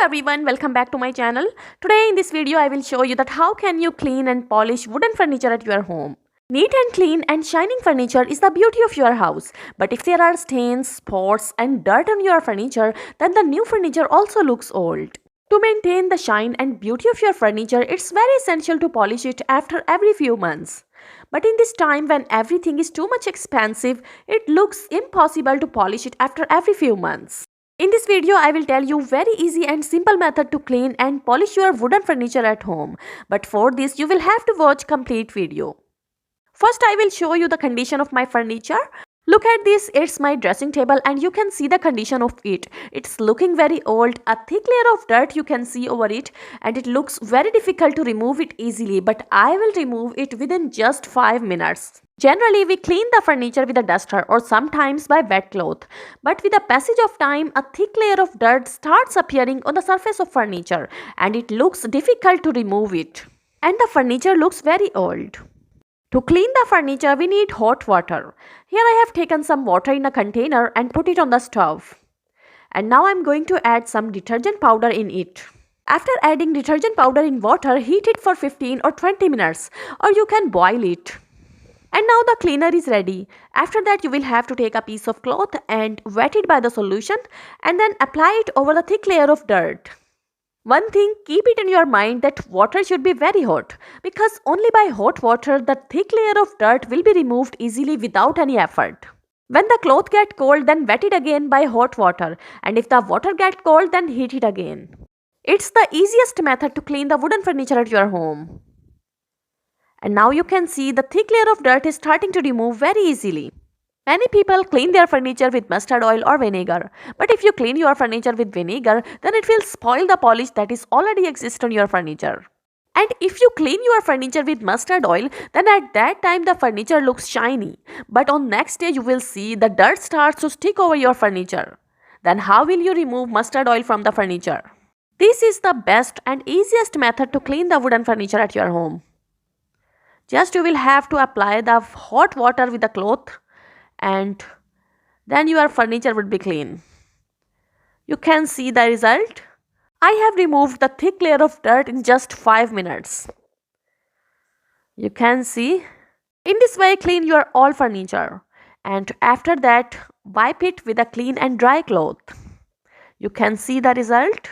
everyone, welcome back to my channel. Today in this video I will show you that how can you clean and polish wooden furniture at your home. Neat and clean and shining furniture is the beauty of your house. But if there are stains, spots and dirt on your furniture, then the new furniture also looks old. To maintain the shine and beauty of your furniture, it's very essential to polish it after every few months. But in this time when everything is too much expensive, it looks impossible to polish it after every few months. In this video, I will tell you very easy and simple method to clean and polish your wooden furniture at home. But for this, you will have to watch complete video. First, I will show you the condition of my furniture. Look at this, it's my dressing table and you can see the condition of it. It's looking very old, a thick layer of dirt you can see over it and it looks very difficult to remove it easily, but I will remove it within just 5 minutes. Generally, we clean the furniture with a duster or sometimes by wet cloth. But with the passage of time, a thick layer of dirt starts appearing on the surface of furniture and it looks difficult to remove it. And the furniture looks very old. To clean the furniture, we need hot water. Here I have taken some water in a container and put it on the stove. And now I am going to add some detergent powder in it. After adding detergent powder in water, heat it for 15 or 20 minutes or you can boil it. And now the cleaner is ready. After that, you will have to take a piece of cloth and wet it by the solution and then apply it over the thick layer of dirt. One thing, keep it in your mind that water should be very hot because only by hot water the thick layer of dirt will be removed easily without any effort. When the cloth gets cold, then wet it again by hot water, and if the water gets cold, then heat it again. It's the easiest method to clean the wooden furniture at your home. And now you can see the thick layer of dirt is starting to remove very easily. Many people clean their furniture with mustard oil or vinegar. But if you clean your furniture with vinegar, then it will spoil the polish that is already exist on your furniture. And if you clean your furniture with mustard oil, then at that time the furniture looks shiny. But on next day you will see the dirt starts to stick over your furniture. Then how will you remove mustard oil from the furniture? This is the best and easiest method to clean the wooden furniture at your home. Just you will have to apply the hot water with the cloth and then your furniture would be clean. You can see the result. I have removed the thick layer of dirt in just 5 minutes. You can see. In this way, clean your all furniture and after that wipe it with a clean and dry cloth. You can see the result.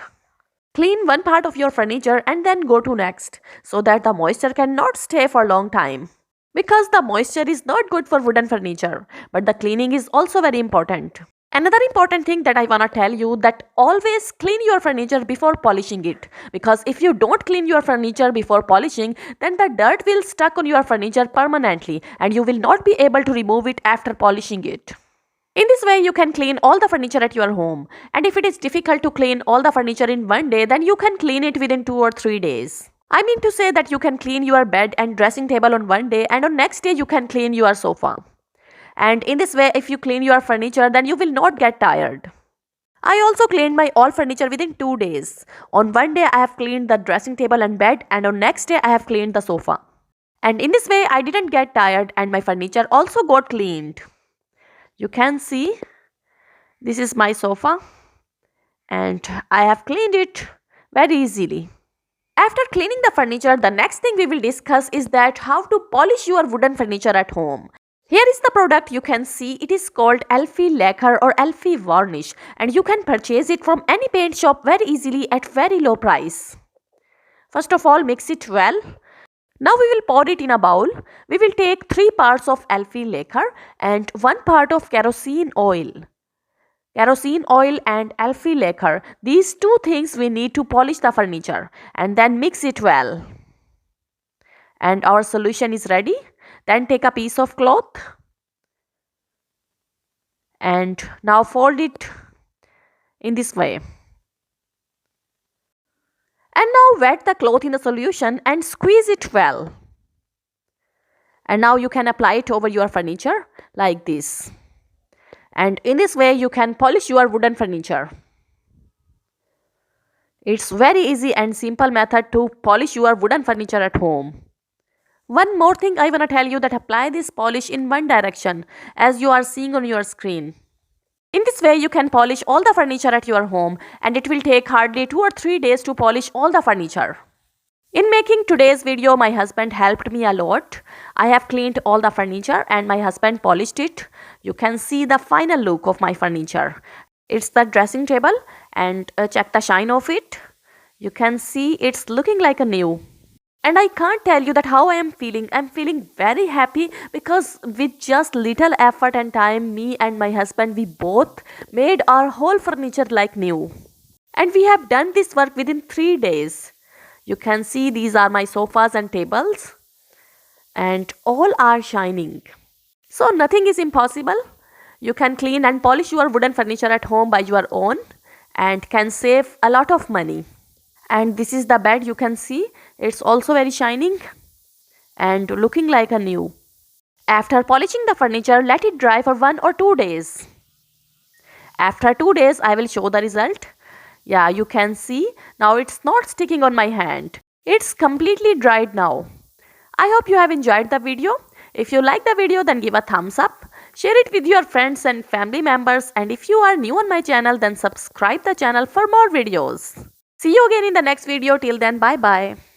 Clean one part of your furniture and then go to next so that the moisture cannot stay for a long time. Because the moisture is not good for wooden furniture, but the cleaning is also very important. Another important thing that I wanna tell you that always clean your furniture before polishing it. Because if you don't clean your furniture before polishing, then the dirt will stuck on your furniture permanently and you will not be able to remove it after polishing it. In this way, you can clean all the furniture at your home. And if it is difficult to clean all the furniture in one day, then you can clean it within 2 or 3 days. I mean to say that you can clean your bed and dressing table on one day and on next day you can clean your sofa. And in this way, if you clean your furniture, then you will not get tired. I also cleaned my all furniture within 2 days. On one day, I have cleaned the dressing table and bed and on next day, I have cleaned the sofa. And in this way, I didn't get tired and my furniture also got cleaned. You can see, this is my sofa and I have cleaned it very easily. After cleaning the furniture, the next thing we will discuss is that how to polish your wooden furniture at home. Here is the product you can see. It is called Elfie Lacquer or Elfie Varnish and you can purchase it from any paint shop very easily at very low price. First of all, mix it well. Now we will pour it in a bowl. We will take 3 parts of Elfie Lacquer and 1 part of kerosene oil. Kerosene oil and Elfie Lacquer. These 2 things we need to polish the furniture and then mix it well. And our solution is ready. Then take a piece of cloth and now fold it in this way. And now wet the cloth in the solution and squeeze it well. And now you can apply it over your furniture like this. And in this way, you can polish your wooden furniture. It's very easy and simple method to polish your wooden furniture at home. One more thing I want to tell you that apply this polish in one direction as you are seeing on your screen. In this way, you can polish all the furniture at your home, and it will take hardly 2 or 3 days to polish all the furniture. In making today's video, my husband helped me a lot. I have cleaned all the furniture and my husband polished it. You can see the final look of my furniture. It's the dressing table, and check the shine of it. You can see it's looking like a new. And I can't tell you that how I am feeling. I'm feeling very happy because with just little effort and time, me and my husband, we both made our whole furniture like new. And we have done this work within 3 days. You can see these are my sofas and tables, and all are shining. So nothing is impossible. You can clean and polish your wooden furniture at home by your own and can save a lot of money. And this is the bed, you can see. It's also very shining and looking like a new. After polishing the furniture, let it dry for 1 or 2 days. After 2 days, I will show the result. Yeah, you can see now it's not sticking on my hand. It's completely dried now. I hope you have enjoyed the video. If you like the video, then give a thumbs up. Share it with your friends and family members. And if you are new on my channel, then subscribe the channel for more videos. See you again in the next video. Till then, bye bye.